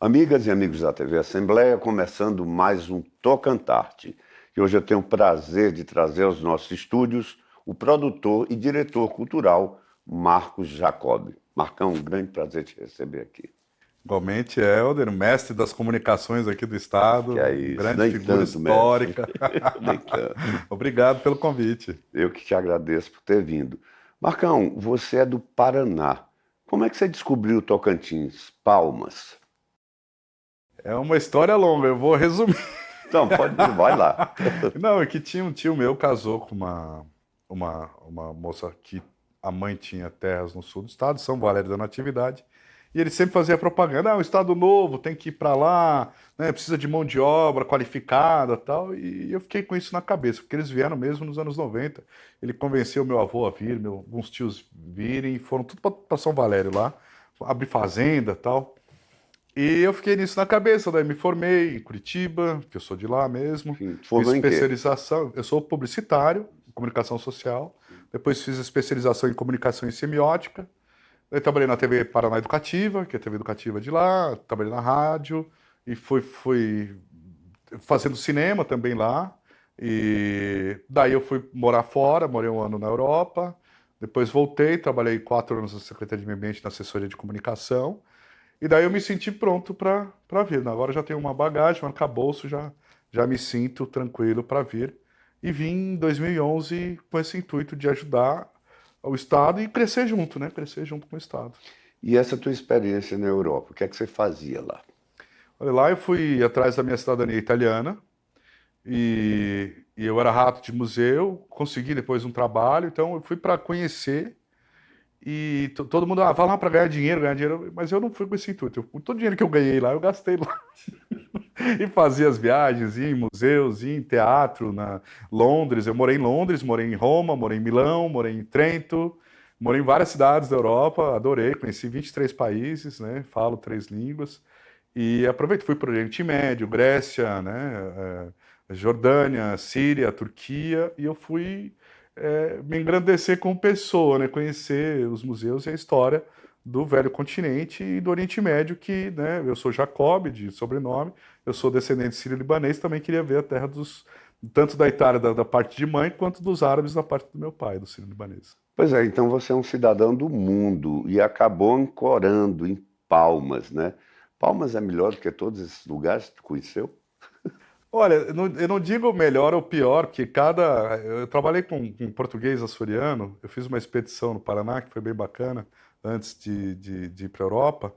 Amigas e amigos da TV Assembleia, começando mais um Tocantarte. E hoje eu tenho o prazer de trazer aos nossos estúdios o produtor e diretor cultural Marcos Jacob. Marcão, um grande prazer te receber aqui. Igualmente, Helder, mestre das comunicações aqui do Que Estado, é isso, grande nem figura tanto, mestre, histórica. nem tanto. Obrigado pelo convite. Eu que te agradeço por ter vindo. Marcão, você é do Paraná. Como é que você descobriu o Tocantins? Palmas. É uma história longa, eu vou resumir. Então, pode, vai lá. Não, é que tinha um tio meu casou com uma moça que a mãe tinha terras no sul do estado, São Valério da Natividade, e ele sempre fazia propaganda, um estado novo, tem que ir para lá, né, precisa de mão de obra qualificada e tal, e eu fiquei com isso na cabeça, porque eles vieram mesmo nos anos 90. Ele convenceu meu avô a vir, alguns tios virem, e foram tudo para São Valério lá, abrir fazenda e tal. E eu fiquei nisso na cabeça, daí me formei em Curitiba, que eu sou de lá mesmo, Sim, fiz formou em quê? especialização, eu sou publicitário, em comunicação social, depois fiz especialização em comunicação e semiótica, daí trabalhei na TV Paraná Educativa, que é a TV educativa de lá, trabalhei na rádio, e fui fazendo cinema também lá, e daí eu fui morar fora, morei um ano na Europa, depois voltei, trabalhei 4 anos na Secretaria de Meio Ambiente, na assessoria de comunicação, e daí eu me senti pronto para vir. Agora eu já tenho uma bagagem, um arcabouço, já me sinto tranquilo para vir. E vim em 2011 com esse intuito de ajudar o Estado e crescer junto, né? Crescer junto com o Estado. E essa tua experiência na Europa, o que é que você fazia lá? Olha, lá eu fui atrás da minha cidadania italiana e eu era rato de museu, consegui depois um trabalho, então eu fui para conhecer. E todo mundo, vai lá para ganhar dinheiro, mas eu não fui com esse intuito. Todo o dinheiro que eu ganhei lá, eu gastei lá. E fazia as viagens, ia em museus, ia em teatro, na Londres. Eu morei em Londres, morei em Roma, morei em Milão, morei em Trento, morei em várias cidades da Europa, adorei, conheci 23 países, né? Falo 3 línguas. E aproveito, fui para o Oriente Médio, Grécia, né? Jordânia, Síria, Turquia, e eu fui me engrandecer como pessoa, né? Conhecer os museus e a história do velho continente e do Oriente Médio, que, né, eu sou Jacob, de sobrenome, eu sou descendente sírio-libanês, também queria ver a terra tanto da Itália, da parte de mãe, quanto dos árabes da parte do meu pai, do sírio-libanês. Pois é, então você é um cidadão do mundo e acabou ancorando em Palmas, né? Palmas é melhor do que todos esses lugares que tu conheceu? Olha, eu não digo melhor ou pior, porque eu trabalhei com português açoriano, eu fiz uma expedição no Paraná, que foi bem bacana, antes de ir para a Europa.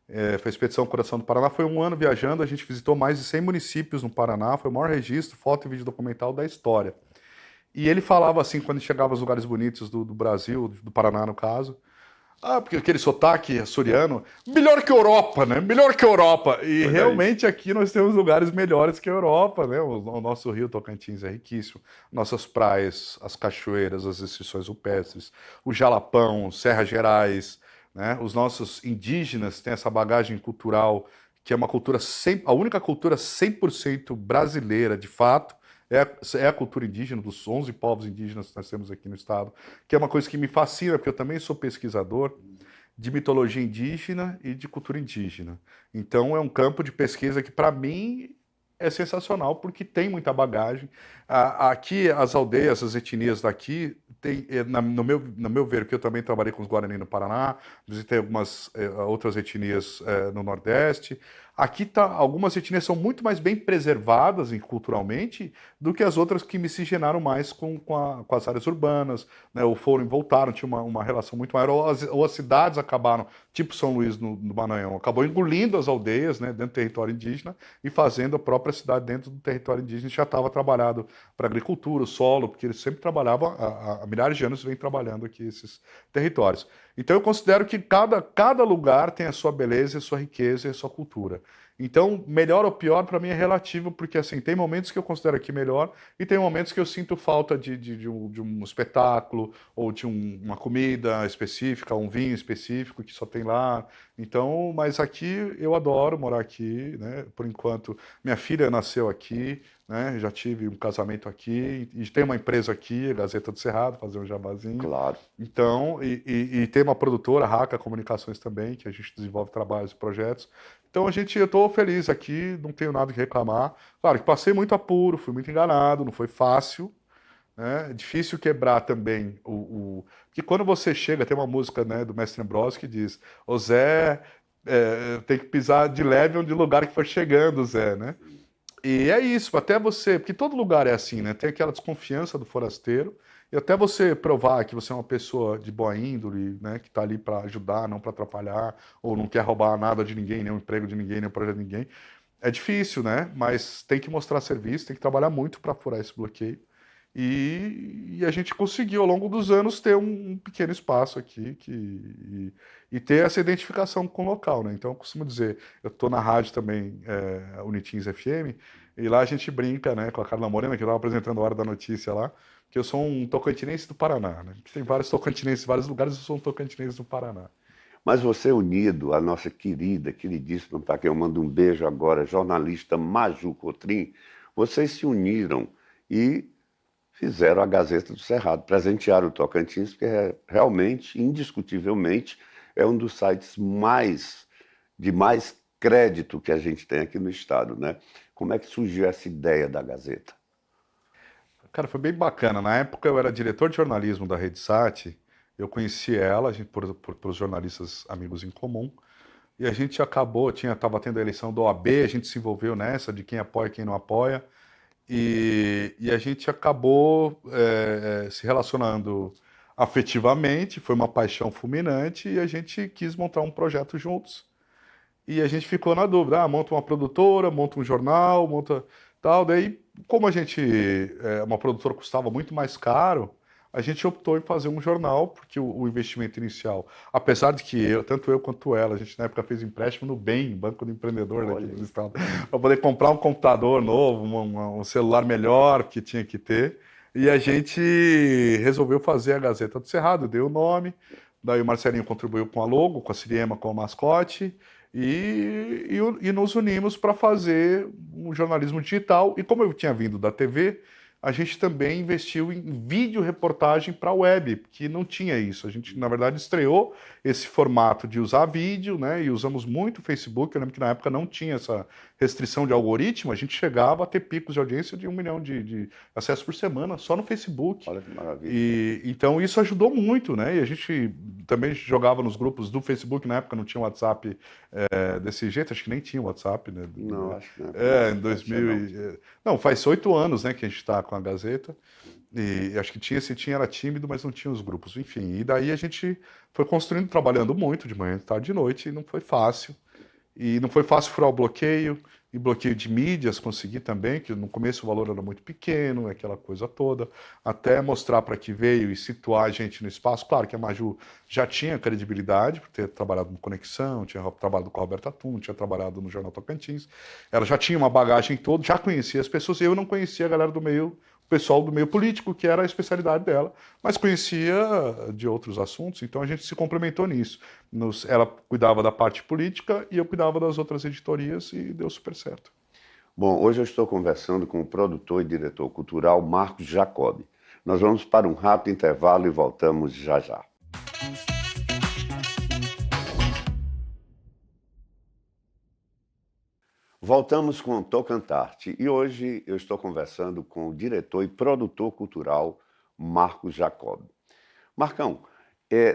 Foi a Expedição Coração do Paraná, foi um ano viajando, a gente visitou mais de 100 municípios no Paraná, foi o maior registro, foto e vídeo documental da história. E ele falava assim, quando chegava aos lugares bonitos do Brasil, do Paraná no caso, porque aquele sotaque açoriano, melhor que a Europa, né? Melhor que a Europa. E Olha aí. realmente aqui nós temos lugares melhores que a Europa, né? O nosso rio Tocantins é riquíssimo. Nossas praias, as cachoeiras, as exceções rupestres, o Jalapão, Serra Gerais, né? Os nossos indígenas têm essa bagagem cultural que é uma cultura, a única cultura 100% brasileira, de fato, é a cultura indígena, dos 11 povos indígenas que nós temos aqui no estado, que é uma coisa que me fascina, porque eu também sou pesquisador de mitologia indígena e de cultura indígena. Então é um campo de pesquisa que, para mim, é sensacional, porque tem muita bagagem. Aqui, as aldeias, as etnias daqui, no meu ver, que eu também trabalhei com os Guarani no Paraná, visitei algumas outras etnias no Nordeste. Aqui algumas etnias são muito mais bem preservadas culturalmente do que as outras que miscigenaram mais com as áreas urbanas, né, ou foram e voltaram, tinha uma relação muito maior, ou as cidades acabaram, tipo São Luís no Maranhão, acabou engolindo as aldeias, né, dentro do território indígena e fazendo a própria cidade dentro do território indígena. Já estava trabalhado para agricultura, o solo, porque eles sempre trabalhavam, há milhares de anos vem trabalhando aqui esses territórios. Então eu considero que cada lugar tem a sua beleza, a sua riqueza e a sua cultura. Então, melhor ou pior para mim é relativo, porque assim, tem momentos que eu considero aqui melhor e tem momentos que eu sinto falta de um espetáculo ou de uma comida específica, um vinho específico que só tem lá. Então, mas aqui eu adoro morar aqui, né? Por enquanto, minha filha nasceu aqui, né? Já tive um casamento aqui, e tem uma empresa aqui, a Gazeta do Cerrado, fazer um jabazinho. Claro. Então, e tem uma produtora, a Raca Comunicações também, que a gente desenvolve trabalhos e projetos. Então, eu estou feliz aqui, não tenho nada que reclamar. Claro que passei muito apuro, fui muito enganado, não foi fácil, né? É difícil quebrar também Porque quando você chega, tem uma música, né, do Mestre Ambrosio que diz: Ô Zé, tem que pisar de leve onde o lugar que for chegando, Zé, né? E é isso, até você, porque todo lugar é assim, né? Tem aquela desconfiança do forasteiro, e até você provar que você é uma pessoa de boa índole, né? Que tá ali para ajudar, não para atrapalhar, ou não quer roubar nada de ninguém, nem o emprego de ninguém, nem o projeto de ninguém. É difícil, né? Mas tem que mostrar serviço, tem que trabalhar muito para furar esse bloqueio. E a gente conseguiu, ao longo dos anos, ter um pequeno espaço aqui e ter essa identificação com o local, né? Então, eu costumo dizer, eu estou na rádio também, Unitins FM, e lá a gente brinca, né, com a Carla Morena, que eu estava apresentando a Hora da Notícia lá, que eu sou um tocantinense do Paraná, né? Tem vários tocantinenses em vários lugares, eu sou um tocantinense do Paraná. Mas você unido, a nossa querida, queridíssima, para quem eu mando um beijo agora, jornalista Maju Cotrim, vocês se uniram e fizeram a Gazeta do Cerrado, presentearam o Tocantins, porque realmente, indiscutivelmente, é um dos sites de mais crédito que a gente tem aqui no estado, né? Como é que surgiu essa ideia da Gazeta? Cara, foi bem bacana. Na época eu era diretor de jornalismo da Rede Sat, eu conheci ela, a gente, por os jornalistas amigos em comum, e a gente estava tendo a eleição do OAB, a gente se envolveu nessa, de quem apoia e quem não apoia, e a gente acabou se relacionando afetivamente, foi uma paixão fulminante, e a gente quis montar um projeto juntos. E a gente ficou na dúvida, monta uma produtora, monta um jornal, monta tal. Daí, como a gente, uma produtora custava muito mais caro, a gente optou em fazer um jornal, porque o investimento inicial, apesar de que tanto eu quanto ela, a gente na época fez empréstimo no BEM, Banco do Empreendedor daqui Olha, do estado, para poder comprar um computador novo, um celular melhor que tinha que ter. E a gente resolveu fazer a Gazeta do Cerrado, deu o nome. Daí o Marcelinho contribuiu com a logo, com a Siriema como mascote. E nos unimos para fazer um jornalismo digital. E como eu tinha vindo da TV, a gente também investiu em vídeo reportagem para a web, que não tinha isso. A gente, na verdade, estreou esse formato de usar vídeo, né? E usamos muito o Facebook. Eu lembro que na época não tinha essa restrição de algoritmo, a gente chegava a ter picos de audiência de 1 milhão de acessos por semana, só no Facebook. olha que maravilha. E então isso ajudou muito, né? E a gente também jogava nos grupos do Facebook, na época não tinha WhatsApp desse jeito, acho que nem tinha WhatsApp, né? Não, acho que não. Em 2000 não, faz 8 anos, né, que a gente está com a Gazeta. E acho que tinha, se tinha era tímido, mas não tinha os grupos, enfim. E daí a gente foi construindo, trabalhando muito de manhã, de tarde, de noite, e não foi fácil. E não foi fácil furar o bloqueio, e bloqueio de mídias consegui também, que no começo o valor era muito pequeno, aquela coisa toda, até mostrar para que veio e situar a gente no espaço. Claro que a Maju já tinha credibilidade, por ter trabalhado no Conexão, tinha trabalhado com a Roberta Atum, tinha trabalhado no Jornal Tocantins, ela já tinha uma bagagem toda, já conhecia as pessoas, e eu não conhecia a galera do meio, o pessoal do meio político, que era a especialidade dela, mas conhecia de outros assuntos, então a gente se complementou nisso. Ela cuidava da parte política e eu cuidava das outras editorias e deu super certo. Bom, hoje eu estou conversando com o produtor e diretor cultural Marcos Jacob. Nós vamos para um rápido intervalo e voltamos já já. Voltamos com o Tocantarte e hoje eu estou conversando com o diretor e produtor cultural Marcos Jacob. Marcão,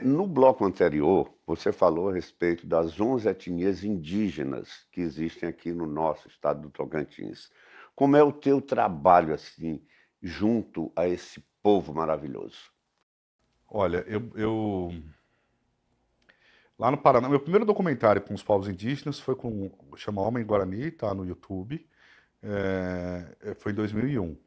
no bloco anterior você falou a respeito das 11 etnias indígenas que existem aqui no nosso estado do Tocantins. Como é o teu trabalho assim junto a esse povo maravilhoso? Olha, lá no Paraná, meu primeiro documentário com os povos indígenas foi chama Homem Guarani, tá no YouTube, foi em 2001.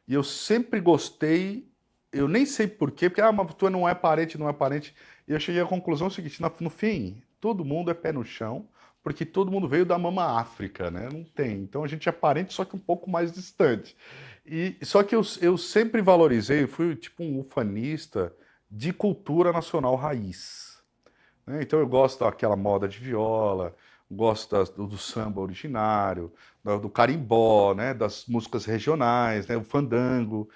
E eu sempre gostei, eu nem sei por quê, porque mas tu não é parente, não é parente. E eu cheguei à conclusão seguinte, no fim, todo mundo é pé no chão, porque todo mundo veio da mama África, né? Não tem. Então a gente é parente, só que um pouco mais distante. E só que eu sempre valorizei, eu fui tipo um ufanista de cultura nacional raiz, né? Então eu gosto daquela moda de viola, gosto do samba originário, do carimbó, né, das músicas regionais, né, o fandango,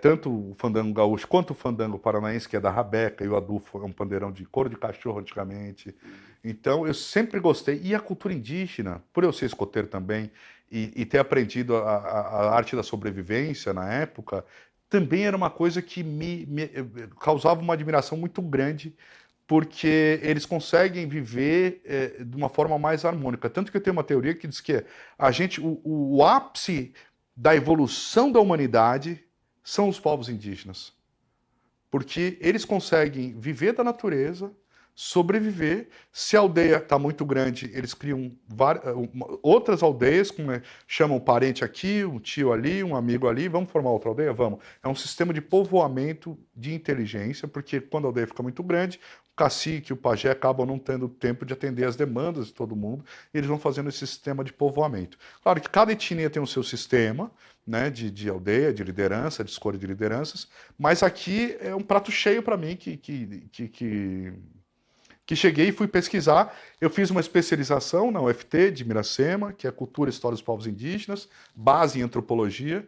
tanto o fandango gaúcho quanto o fandango paranaense, que é da rabeca, e o adufo é um pandeirão de couro de cachorro antigamente. Então, eu sempre gostei. E a cultura indígena, por eu ser escoteiro também, e ter aprendido a arte da sobrevivência na época, também era uma coisa que me causava uma admiração muito grande, porque eles conseguem viver de uma forma mais harmônica. Tanto que eu tenho uma teoria que diz que o ápice da evolução da humanidade são os povos indígenas. Porque eles conseguem viver da natureza, sobreviver. Se a aldeia está muito grande, eles criam outras aldeias, chamam um parente aqui, um tio ali, um amigo ali, vamos formar outra aldeia? Vamos. É um sistema de povoamento de inteligência, porque quando a aldeia fica muito grande, o cacique, o pajé acabam não tendo tempo de atender as demandas de todo mundo, e eles vão fazendo esse sistema de povoamento. Claro que cada etnia tem o seu sistema, né, de aldeia, de liderança, de escolha de lideranças, mas aqui é um prato cheio para mim que cheguei e fui pesquisar. Eu fiz uma especialização na UFT de Miracema, que é Cultura e História dos Povos Indígenas, base em antropologia,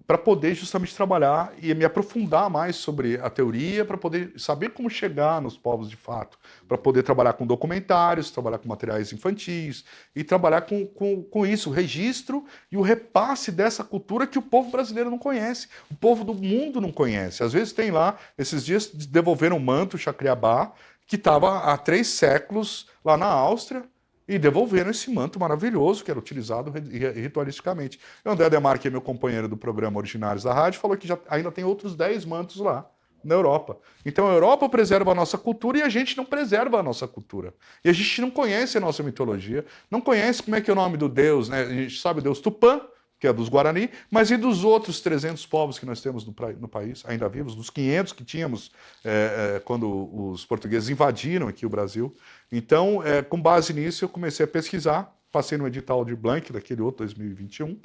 para poder justamente trabalhar e me aprofundar mais sobre a teoria, para poder saber como chegar nos povos de fato, para poder trabalhar com documentários, trabalhar com materiais infantis e trabalhar com isso, o registro e o repasse dessa cultura que o povo brasileiro não conhece, o povo do mundo não conhece. Às vezes tem lá, esses dias devolveram um manto Chacriabá, que estava há 3 séculos lá na Áustria, e devolveram esse manto maravilhoso que era utilizado ritualisticamente. O André Demar, que é meu companheiro do programa Originários da Rádio, falou que ainda tem outros 10 mantos lá na Europa. Então a Europa preserva a nossa cultura e a gente não preserva a nossa cultura. E a gente não conhece a nossa mitologia, não conhece como é que é o nome do Deus, né? A gente sabe o Deus Tupã, que é dos Guarani, mas e dos outros 300 povos que nós temos no país, ainda vivos, dos 500 que tínhamos quando os portugueses invadiram aqui o Brasil. Então, com base nisso, eu comecei a pesquisar, passei no edital de Blanc, daquele outro 2021,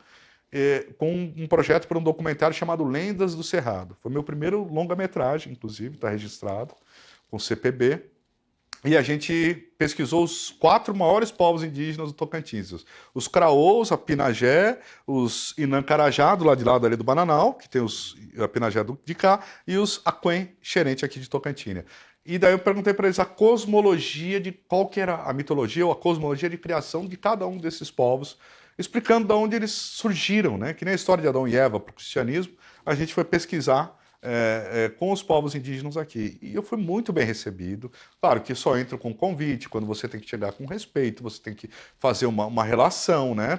com um projeto para um documentário chamado Lendas do Cerrado. Foi meu primeiro longa-metragem, inclusive, está registrado, com CPB. E a gente pesquisou os 4 maiores povos indígenas do Tocantins. Os Craôs, a Pinagé, os Inancarajá, do lado de lá do Bananal, que tem a Pinagé de cá, e os Aquém, Xerente aqui de Tocantina. E daí eu perguntei para eles a cosmologia de qual que era a mitologia ou a cosmologia de criação de cada um desses povos, explicando de onde eles surgiram, né? Que nem a história de Adão e Eva para o cristianismo, a gente foi pesquisar com os povos indígenas aqui. E eu fui muito bem recebido. Claro que só entro com convite, quando você tem que chegar com respeito, você tem que fazer uma relação, né,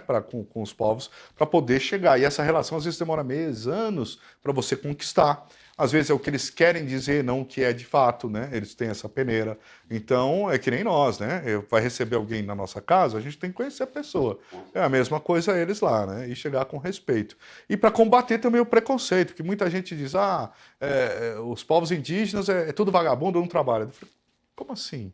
com os povos para poder chegar. E essa relação às vezes demora meses, anos para você conquistar. Às vezes é o que eles querem dizer, não o que é de fato, né? Eles têm essa peneira. Então, é que nem nós, né? Vai receber alguém na nossa casa, a gente tem que conhecer a pessoa. É a mesma coisa eles lá, né? E chegar com respeito. E para combater também o preconceito, que muita gente diz, os povos indígenas é tudo vagabundo, não trabalha. Eu falei, como assim?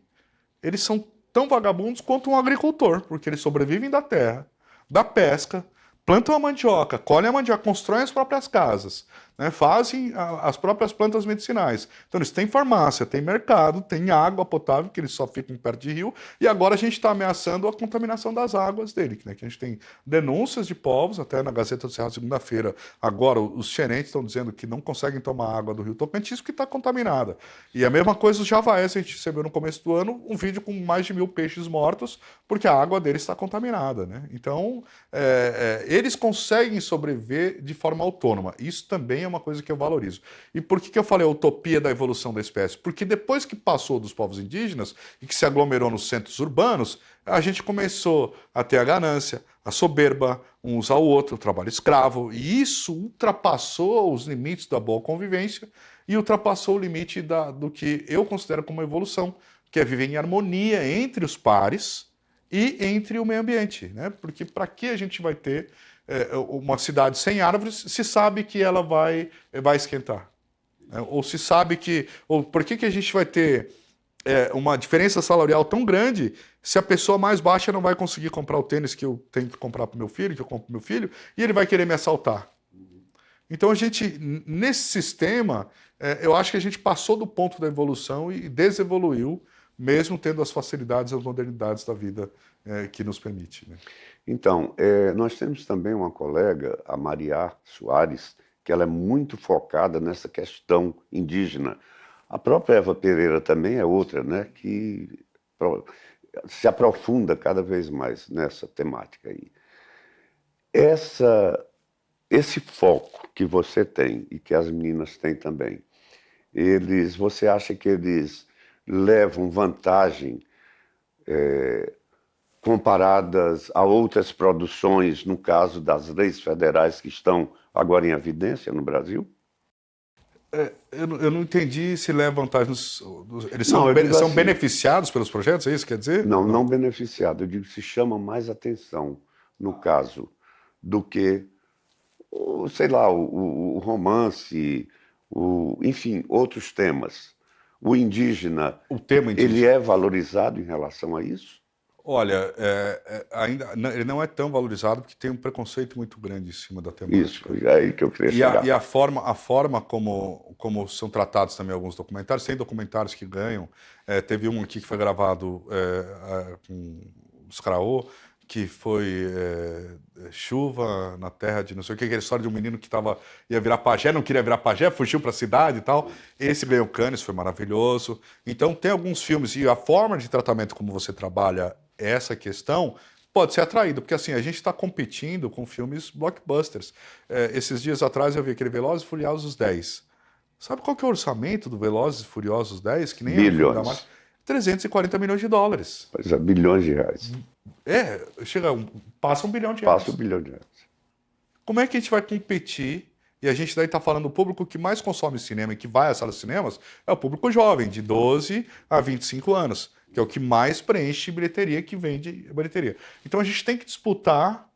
Eles são tão vagabundos quanto um agricultor, porque eles sobrevivem da terra, da pesca, plantam a mandioca, colhem a mandioca, constroem as próprias casas, né, fazem as próprias plantas medicinais. Então eles têm farmácia, têm mercado, têm água potável, que eles só ficam perto de rio, e agora a gente está ameaçando a contaminação das águas dele, né, que a gente tem denúncias de povos, até na Gazeta do Cerrado, segunda-feira, agora os xerentes estão dizendo que não conseguem tomar água do rio Tocantins porque está contaminada. E a mesma coisa os javaés, a gente recebeu no começo do ano um vídeo com mais de 1000 peixes mortos, porque a água deles está contaminada, né? Então, eles conseguem sobreviver de forma autônoma. Isso também é uma coisa que eu valorizo. E por que eu falei a utopia da evolução da espécie? Porque depois que passou dos povos indígenas e que se aglomerou nos centros urbanos, a gente começou a ter a ganância, a soberba, uns ao outro, o trabalho escravo, e isso ultrapassou os limites da boa convivência e ultrapassou o limite do que eu considero como evolução, que é viver em harmonia entre os pares e entre o meio ambiente, né? Porque para que a gente vai ter uma cidade sem árvores se sabe que ela vai esquentar? Né? Ou se sabe que... Ou por que a gente vai ter uma diferença salarial tão grande se a pessoa mais baixa não vai conseguir comprar o tênis que eu tenho que comprar para o meu filho, que eu compro para o meu filho, e ele vai querer me assaltar? Então a gente, nesse sistema, eu acho que a gente passou do ponto da evolução e desevoluiu mesmo tendo as facilidades e as modernidades da vida que nos permite, né? Então, nós temos também uma colega, a Maria Soares, que ela é muito focada nessa questão indígena. A própria Eva Pereira também é outra, né, que se aprofunda cada vez mais nessa temática aí. Esse foco que você tem e que as meninas têm também, você acha que eles levam vantagem comparadas a outras produções, no caso das leis federais que estão agora em evidência no Brasil? Eu não entendi se leva vantagem. Eles Não, eu digo são assim, beneficiados pelos projetos, é isso que quer dizer? não, não beneficiado, eu digo se chama mais atenção, no caso, do que, sei lá, o romance, enfim, outros temas. O indígena, O tema ele indígena. é valorizado em relação a isso? Olha, ele não é tão valorizado porque tem um preconceito muito grande em cima da Isso, temática. é aí que eu queria chegar. E a forma como são tratados também alguns documentários, tem documentários que ganham. Teve um aqui que foi gravado com os Craô, que foi Chuva na Terra de não sei o que, aquela história de um menino que ia virar pajé, não queria virar pajé, fugiu para a cidade e tal. Esse ganhou Cannes, foi maravilhoso. Então tem alguns filmes, e a forma de tratamento como você trabalha essa questão pode ser atraído, porque assim, a gente está competindo com filmes blockbusters. Esses dias atrás eu vi aquele Velozes e Furiosos 10. Sabe qual que é o orçamento do Velozes e Furiosos 10? Que nem é um filme da marca. Bilhões. 340 milhões de dólares. Pois é, bilhões de reais. Passa 1 bilhão de Passa reais. o bilhão de reais. Como é que a gente vai competir? E a gente daí está falando, o público que mais consome cinema e que vai às salas de cinemas é o público jovem, de 12 a 25 anos, que é o que mais preenche bilheteria, que vende bilheteria. Então a gente tem que disputar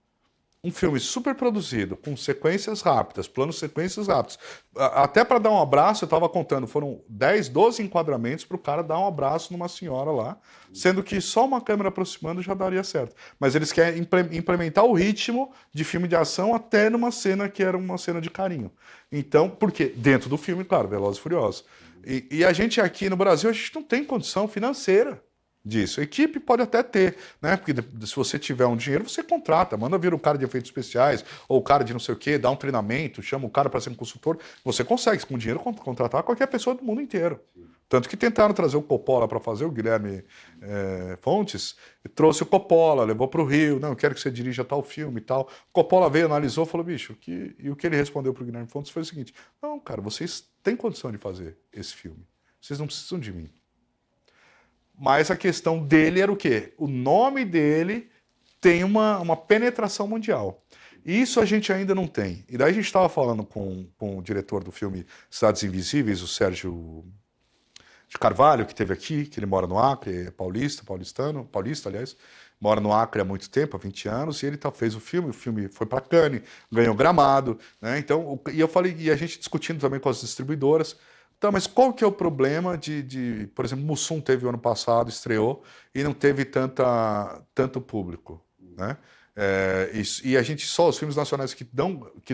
um filme super produzido, com sequências rápidas, planos sequências rápidos. Até para dar um abraço, eu estava contando, foram 10, 12 enquadramentos para o cara dar um abraço numa senhora lá, sendo que só uma câmera aproximando já daria certo. Mas eles querem implementar o ritmo de filme de ação até numa cena que era uma cena de carinho. Então, porque dentro do filme, claro, Velozes e Furiosos. E a gente aqui no Brasil, a gente não tem condição financeira disso. A equipe pode até ter, né? Porque se você tiver um dinheiro, você contrata, manda vir o cara de efeitos especiais, ou o cara de não sei o quê, dá um treinamento, chama o cara para ser um consultor. Você consegue, com dinheiro, contratar qualquer pessoa do mundo inteiro. Tanto que tentaram trazer o Coppola para fazer, o Guilherme Fontes, trouxe o Coppola, levou para o Rio, não, eu quero que você dirija tal filme e tal. O Coppola veio, analisou, falou, bicho, e o que ele respondeu para o Guilherme Fontes foi o seguinte, não, cara, vocês têm condição de fazer esse filme, vocês não precisam de mim. Mas a questão dele era o quê? O nome dele tem uma penetração mundial. Isso a gente ainda não tem. E daí a gente estava falando com o diretor do filme Cidades Invisíveis, o Sérgio de Carvalho, que esteve aqui, que ele mora no Acre, é paulista, aliás, mora no Acre há muito tempo, há 20 anos, e ele fez o filme foi para Cannes, ganhou Gramado, né? Então, e eu falei, e a gente discutindo também com as distribuidoras. Tá, mas qual que é o problema por exemplo, Mussum teve o ano passado, estreou, e não teve tanto público, né? E a gente só, os filmes nacionais que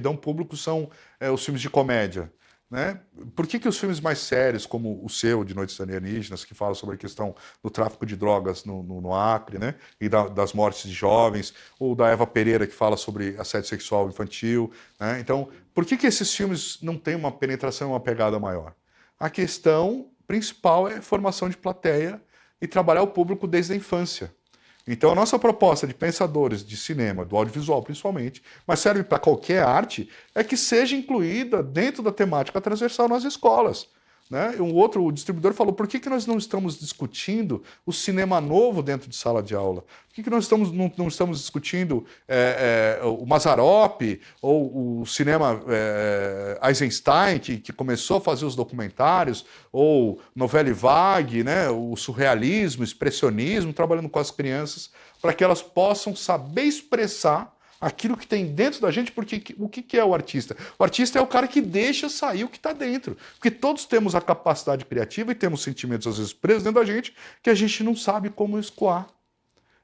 dão público são os filmes de comédia, né? Por que os filmes mais sérios, como o seu, de Noites Alienígenas, que fala sobre a questão do tráfico de drogas no Acre, né? E das mortes de jovens, ou da Eva Pereira, que fala sobre assédio sexual infantil, né? Então, por que esses filmes não têm uma penetração e uma pegada maior? A questão principal é formação de plateia e trabalhar o público desde a infância. Então, a nossa proposta de pensadores de cinema, do audiovisual principalmente, mas serve para qualquer arte, é que seja incluída dentro da temática transversal nas escolas. Né? O distribuidor falou, por que nós não estamos discutindo o cinema novo dentro de sala de aula? Por que nós não estamos discutindo o Mazzaropi ou o cinema Eisenstein, que começou a fazer os documentários, ou Nouvelle Vague, né? O surrealismo, o expressionismo, trabalhando com as crianças, para que elas possam saber expressar aquilo que tem dentro da gente, porque o que é o artista? O artista é o cara que deixa sair o que está dentro. Porque todos temos a capacidade criativa e temos sentimentos, às vezes, presos dentro da gente, que a gente não sabe como escoar.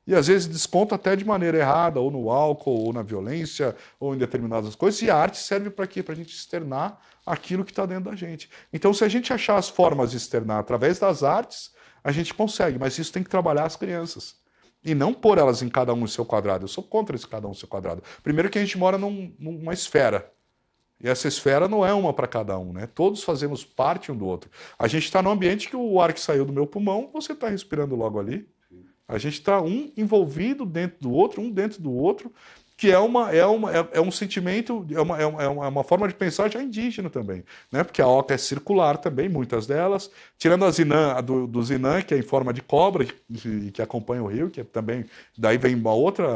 E às vezes desconta até de maneira errada, ou no álcool, ou na violência, ou em determinadas coisas. E a arte serve para quê? Para a gente externar aquilo que está dentro da gente. Então, se a gente achar as formas de externar através das artes, a gente consegue, mas isso tem que trabalhar as crianças. E não pôr elas em cada um no seu quadrado. Eu sou contra esse cada um no seu quadrado. Primeiro que a gente mora numa esfera. E essa esfera não é uma para cada um, né? Todos fazemos parte um do outro. A gente está num ambiente que o ar que saiu do meu pulmão, você está respirando logo ali. A gente está um envolvido dentro do outro, um dentro do outro, que é um sentimento, é uma forma de pensar já indígena também, né? Porque a oca é circular também, muitas delas, tirando a zinã, do zinã, que é em forma de cobra, que acompanha o rio, que é também, daí vem uma outra,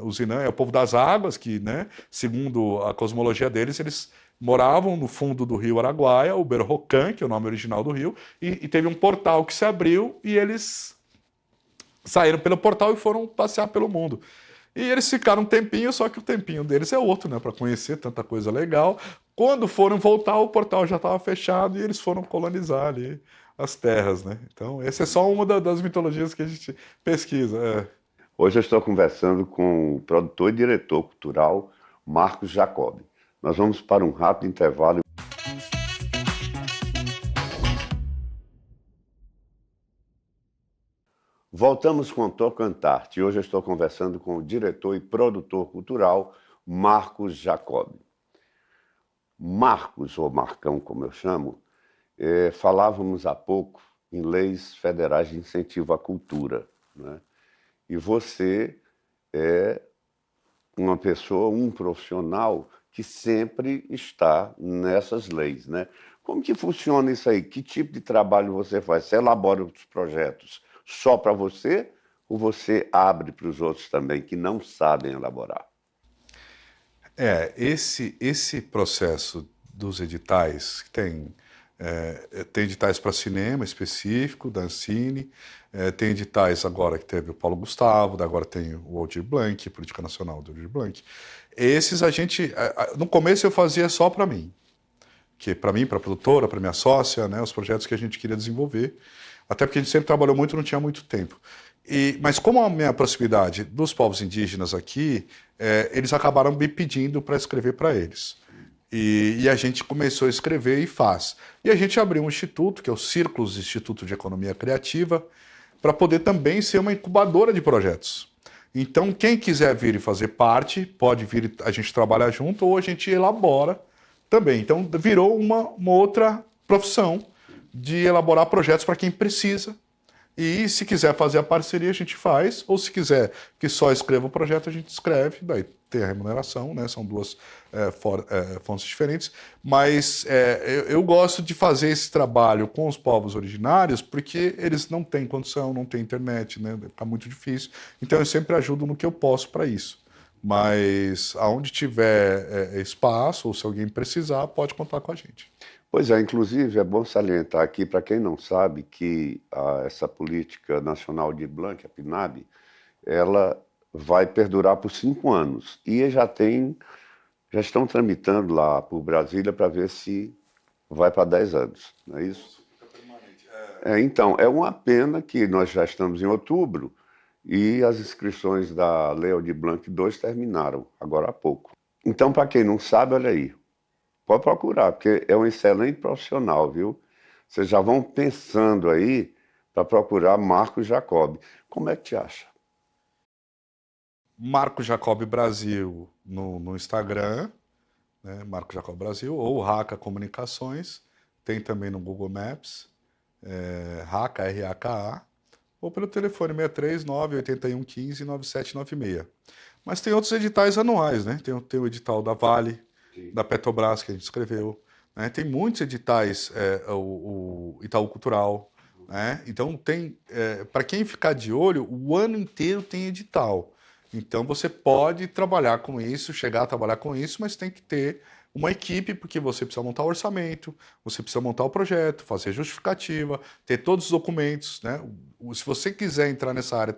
o zinã é o povo das águas, que, né, segundo a cosmologia deles, eles moravam no fundo do rio Araguaia, o Berrocan, que é o nome original do rio, e teve um portal que se abriu e eles saíram pelo portal e foram passear pelo mundo. E eles ficaram um tempinho, só que o tempinho deles é outro, né? Para conhecer tanta coisa legal. Quando foram voltar, o portal já estava fechado e eles foram colonizar ali as terras, né? Então, essa é só uma das mitologias que a gente pesquisa. Hoje eu estou conversando com o produtor e diretor cultural Marcos Jacob. Nós vamos para um rápido intervalo. Voltamos com o Tocantarte e hoje eu estou conversando com o diretor e produtor cultural Marcos Jacob. Marcos, ou Marcão, como eu chamo, falávamos há pouco em leis federais de incentivo à cultura, né? E você é uma pessoa, um profissional que sempre está nessas leis, né? Como que funciona isso aí? Que tipo de trabalho você faz? Você elabora os projetos só para você ou você abre para os outros também que não sabem elaborar? Esse processo dos editais, tem editais para cinema específico, da Ancine, tem editais agora que teve o Paulo Gustavo, agora tem o Aldir Blanc, Política Nacional do Aldir Blanc. Esses no começo eu fazia só para mim, que para mim, para a produtora, para minha sócia, né, os projetos que a gente queria desenvolver, até porque a gente sempre trabalhou muito, não tinha muito tempo. Mas como a minha proximidade dos povos indígenas aqui, eles acabaram me pedindo para escrever para eles. E a gente começou a escrever e faz. E a gente abriu um instituto, que é o Círculos Instituto de Economia Criativa, para poder também ser uma incubadora de projetos. Então, quem quiser vir e fazer parte, pode vir, a gente trabalha junto, ou a gente elabora também. Então, virou uma outra profissão de elaborar projetos para quem precisa. E se quiser fazer a parceria, a gente faz, ou se quiser que só escreva o projeto, a gente escreve, daí tem a remuneração, né? São duas fontes diferentes, mas eu gosto de fazer esse trabalho com os povos originários porque eles não têm condição, não têm internet, né? Fica muito difícil, então eu sempre ajudo no que eu posso para isso. Mas aonde tiver espaço, ou se alguém precisar, pode contar com a gente. Pois é, inclusive é bom salientar aqui, para quem não sabe, que essa Política Nacional de Blanc, a PNAB, ela vai perdurar por 5 anos. E já estão tramitando lá por Brasília para ver se vai para 10 anos, não é isso? Então, é uma pena que nós já estamos em outubro e as inscrições da Lei Aldir Blanc II terminaram, agora há pouco. Então, para quem não sabe, olha aí, pode procurar, porque é um excelente profissional, viu? Vocês já vão pensando aí para procurar Marcos Jacob. Como é que te acha? Marco Jacob Brasil no Instagram, né? Marco Jacob Brasil, ou Raka Comunicações, tem também no Google Maps, Raka, R-A-K-A, ou pelo telefone 639-8115-9796. Mas tem outros editais anuais, né? Tem o edital da Vale, sim, da Petrobras, que a gente escreveu, né? Tem muitos editais, o Itaú Cultural, né? Então para quem ficar de olho, o ano inteiro tem edital. Então você pode trabalhar com isso, chegar a trabalhar com isso, mas tem que ter uma equipe, porque você precisa montar o orçamento, você precisa montar o projeto, fazer justificativa, ter todos os documentos, né? Se você quiser entrar nessa área,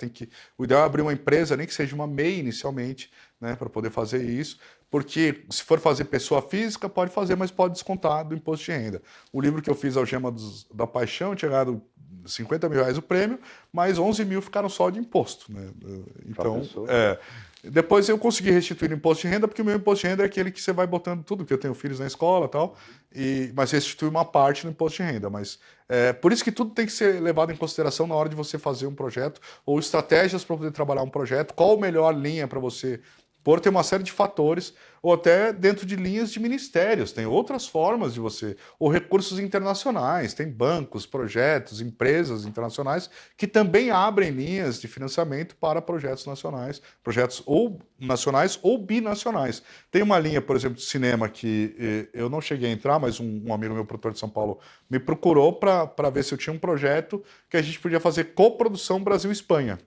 o ideal é abrir uma empresa, nem que seja uma MEI inicialmente, né, para poder fazer isso, porque se for fazer pessoa física, pode fazer, mas pode descontar do imposto de renda. O livro que eu fiz, Algema da Paixão, tinha ganhado R$50 mil o prêmio, mas 11 mil ficaram só de imposto, né? Então, Depois eu consegui restituir o imposto de renda, porque o meu imposto de renda é aquele que você vai botando tudo, porque eu tenho filhos na escola e tal, mas restitui uma parte do imposto de renda. Mas por isso que tudo tem que ser levado em consideração na hora de você fazer um projeto, ou estratégias para poder trabalhar um projeto, qual a melhor linha para você pôr, tem uma série de fatores, ou até dentro de linhas de ministérios, tem outras formas de você, ou recursos internacionais, tem bancos, projetos, empresas internacionais que também abrem linhas de financiamento para projetos nacionais, projetos ou nacionais ou binacionais. Tem uma linha, por exemplo, de cinema que eu não cheguei a entrar, mas um amigo meu, produtor de São Paulo, me procurou para ver se eu tinha um projeto que a gente podia fazer coprodução Brasil-Espanha.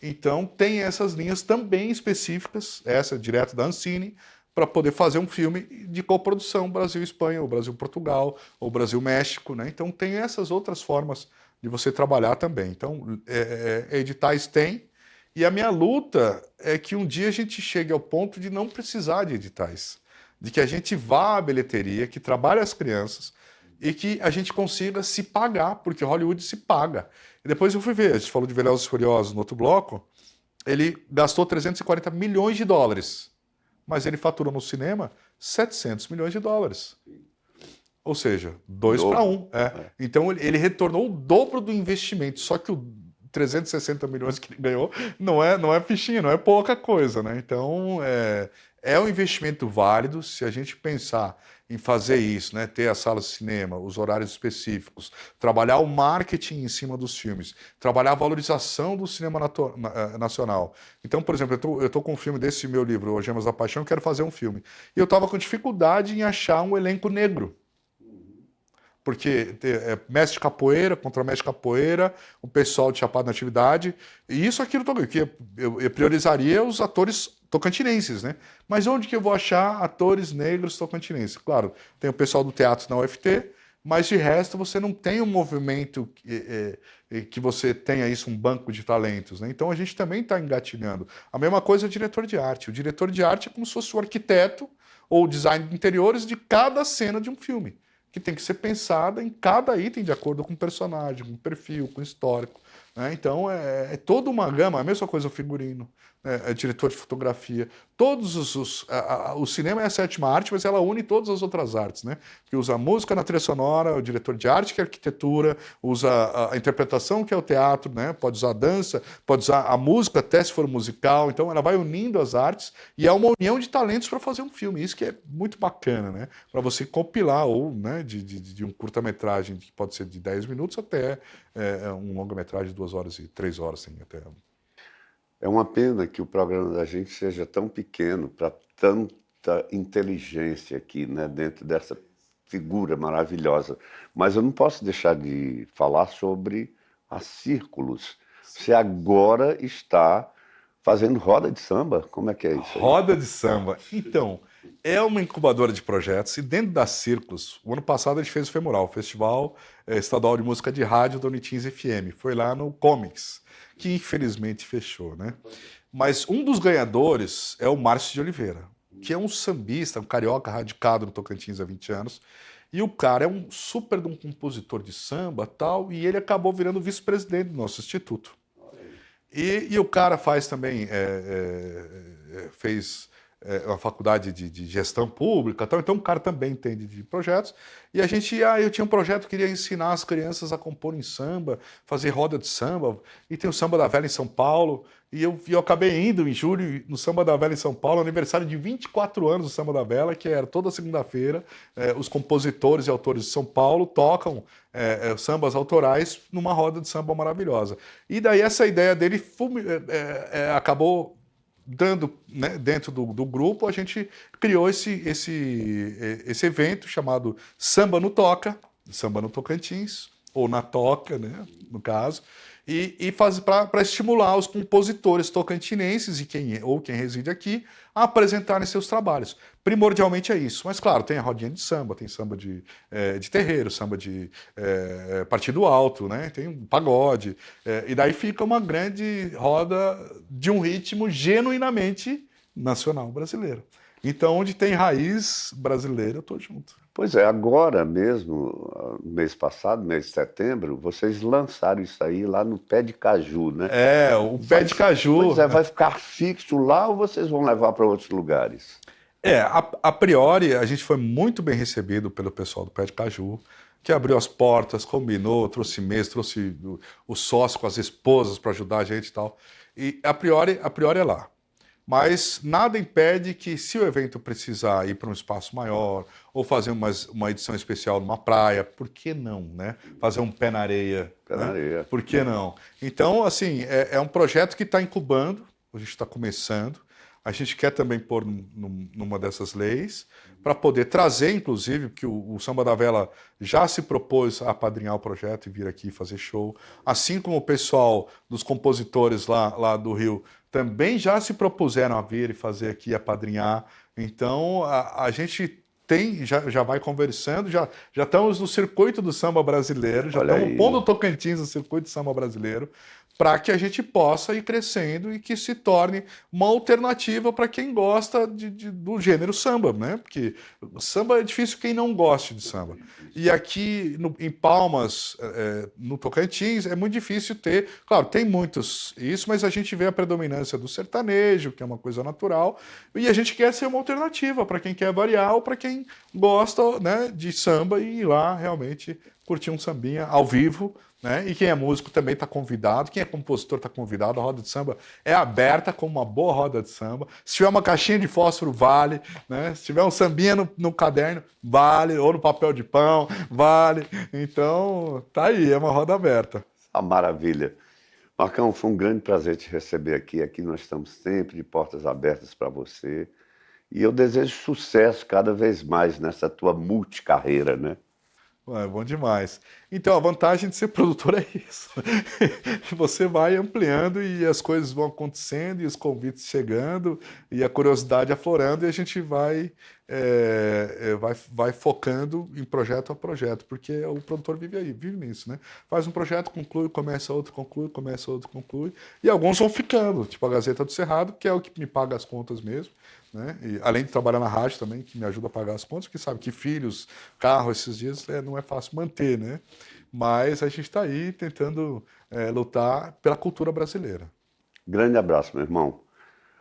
Então, tem essas linhas também específicas, essa direto da Ancine, para poder fazer um filme de coprodução Brasil-Espanha, ou Brasil-Portugal, ou Brasil-México, né? Então, tem essas outras formas de você trabalhar também. Então, editais tem, e a minha luta é que um dia a gente chegue ao ponto de não precisar de editais, de que a gente vá à bilheteria, que trabalhe as crianças, e que a gente consiga se pagar, porque Hollywood se paga. E depois eu fui ver, a gente falou de Velozes e Furiosos no outro bloco, ele gastou 340 milhões de dólares, mas ele faturou no cinema 700 milhões de dólares. Ou seja, 2 para 1. Então ele retornou o dobro do investimento, só que o 360 milhões que ele ganhou não é fichinha, não é pouca coisa, né? Então é um investimento válido se a gente pensar em fazer isso, né? Ter as salas de cinema, os horários específicos, trabalhar o marketing em cima dos filmes, trabalhar a valorização do cinema nacional. Então, por exemplo, eu estou com um filme desse meu livro, O Gemas da Paixão, quero fazer um filme. E eu estava com dificuldade em achar um elenco negro. Porque mestre de capoeira contra mestre de capoeira, o pessoal de Chapada na Atividade, e isso aqui que eu priorizaria os atores tocantinenses, né? Mas onde que eu vou achar atores negros tocantinenses? Claro, tem o pessoal do teatro na UFT, mas de resto você não tem um movimento que você tenha isso, um banco de talentos, né? Então a gente também está engatilhando. A mesma coisa é o diretor de arte. O diretor de arte é como se fosse o arquiteto ou o design de interiores de cada cena de um filme, que tem que ser pensada em cada item de acordo com o personagem, com o perfil, com o histórico, né? Então é toda uma gama, a mesma coisa o figurino, é diretor de fotografia, todos o cinema é a sétima arte, mas ela une todas as outras artes, né? Que usa a música na trilha sonora, o diretor de arte que é a arquitetura, usa a interpretação que é o teatro, né? Pode usar a dança, pode usar a música até se for musical, então ela vai unindo as artes e é uma união de talentos para fazer um filme, isso que é muito bacana, né? Para você compilar ou, né, de um curta-metragem que pode ser de 10 minutos até um longa-metragem de 2 horas e 3 horas, assim, até. É uma pena que o programa da gente seja tão pequeno para tanta inteligência aqui, né, dentro dessa figura maravilhosa. Mas eu não posso deixar de falar sobre a Círculos. Você agora está fazendo roda de samba? Como é que é isso aí? Roda de samba. Então, é uma incubadora de projetos e dentro da Círculos, o ano passado a gente fez o Femoral, o Festival Estadual de Música de Rádio da Unitins FM. Foi lá no Comics, que infelizmente fechou, né? Mas um dos ganhadores é o Márcio de Oliveira, que é um sambista, um carioca radicado no Tocantins há 20 anos. E o cara é um super de um compositor de samba tal, e ele acabou virando vice-presidente do nosso instituto. E o cara faz também, fez uma faculdade de gestão pública, tal, então o cara também entende de projetos. E eu tinha um projeto que queria ensinar as crianças a compor em samba, fazer roda de samba, e tem o Samba da Vela em São Paulo, e eu acabei indo em julho no Samba da Vela em São Paulo, aniversário de 24 anos do Samba da Vela, que era toda segunda-feira, os compositores e autores de São Paulo tocam sambas autorais numa roda de samba maravilhosa. E daí essa ideia dele acabou dando, né, dentro do grupo, a gente criou esse evento chamado Samba no Toca, Samba no Tocantins, ou na Toca, né, no caso, e para estimular os compositores tocantinenses e quem reside aqui a apresentarem seus trabalhos. Primordialmente é isso. Mas, claro, tem a rodinha de samba, tem samba de terreiro, samba de partido alto, né? Tem um pagode. E daí fica uma grande roda de um ritmo genuinamente nacional brasileiro. Então, onde tem raiz brasileira, eu tô junto. Pois é, agora mesmo, mês passado, mês de setembro, vocês lançaram isso aí lá no Pé de Caju, né? É, o pé Vai, de caju. pois é, vai ficar fixo lá ou vocês vão levar para outros lugares? A priori, a gente foi muito bem recebido pelo pessoal do Pé de Caju, que abriu as portas, combinou, trouxe mesa, trouxe o sócio com as esposas para ajudar a gente e tal. E a priori é lá. Mas nada impede que, se o evento precisar ir para um espaço maior, ou fazer uma edição especial numa praia, por que não, né? Fazer um pé na areia, Pé na né? areia. Por que não? Então, assim, é um projeto que está incubando, a gente está começando, a gente quer também pôr numa dessas leis, para poder trazer, inclusive, porque o Samba da Vela já se propôs a apadrinhar o projeto e vir aqui fazer show, assim como o pessoal dos compositores lá do Rio também já se propuseram a vir e fazer aqui, apadrinhar. Então, a gente já vai conversando, já estamos no circuito do samba brasileiro, já Olha estamos pondo aí. o Tocantins no circuito do samba brasileiro, para que a gente possa ir crescendo e que se torne uma alternativa para quem gosta do gênero samba, né? Porque samba é difícil quem não goste de samba. E aqui em Palmas, no Tocantins, é muito difícil ter. Claro, tem muitos isso, mas a gente vê a predominância do sertanejo, que é uma coisa natural, e a gente quer ser uma alternativa para quem quer variar ou para quem gosta, né, de samba e ir lá realmente curtir um sambinha ao vivo. Né? E quem é músico também está convidado, quem é compositor está convidado, a roda de samba é aberta como uma boa roda de samba. Se tiver uma caixinha de fósforo, vale. Né? Se tiver um sambinha no caderno, vale. Ou no papel de pão, vale. Então, tá aí, é uma roda aberta. A maravilha. Marcão, foi um grande prazer te receber aqui. Aqui nós estamos sempre de portas abertas para você. E eu desejo sucesso cada vez mais nessa tua multicarreira, né? É bom demais. Então, a vantagem de ser produtor é isso. Você vai ampliando e as coisas vão acontecendo, e os convites chegando, e a curiosidade aflorando, e a gente vai focando em projeto a projeto, porque o produtor vive aí, vive nisso, né? Faz um projeto, conclui, começa outro, conclui, começa outro, conclui, e alguns vão ficando, tipo a Gazeta do Cerrado, que é o que me paga as contas mesmo. Né? E, além de trabalhar na rádio também, que me ajuda a pagar as contas, porque sabe que filhos, carro, esses dias não é fácil manter, né? Mas a gente está aí tentando lutar pela cultura brasileira. Grande abraço, meu irmão.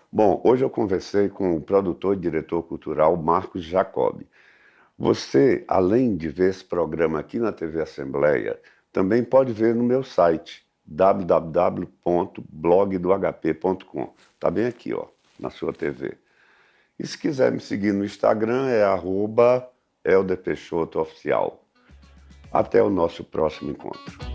Bom, hoje eu conversei com o produtor e diretor cultural Marcos Jacob. Você, além de ver esse programa aqui na TV Assembleia, também pode ver no meu site www.blogdohp.com. Está bem aqui, ó, na sua TV. E se quiser me seguir no Instagram é @elderpeixoto oficial. Até o nosso próximo encontro.